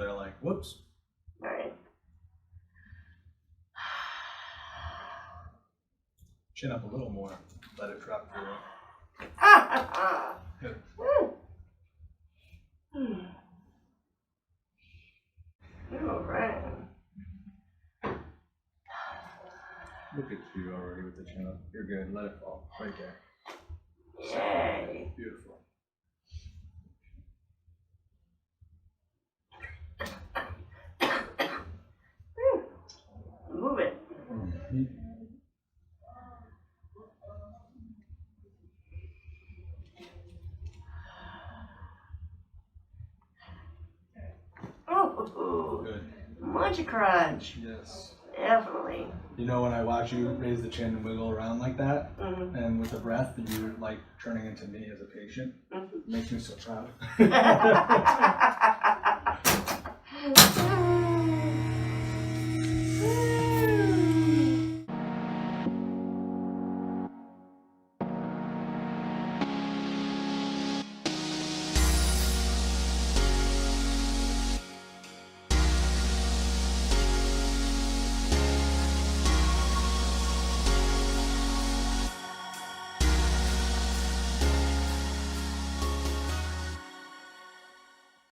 they're like, whoops. Right. Chin up a little more. Let it drop through. Good. All right. Look at you already with the chin up. You're good. Let it fall. Right there. Yay. Beautiful. Move it. Oh, Good. much crunch. Yes. Definitely. You know, when I watch you raise the chin and wiggle around like that, and with the breath, you're like turning into me as a patient. Makes me so proud.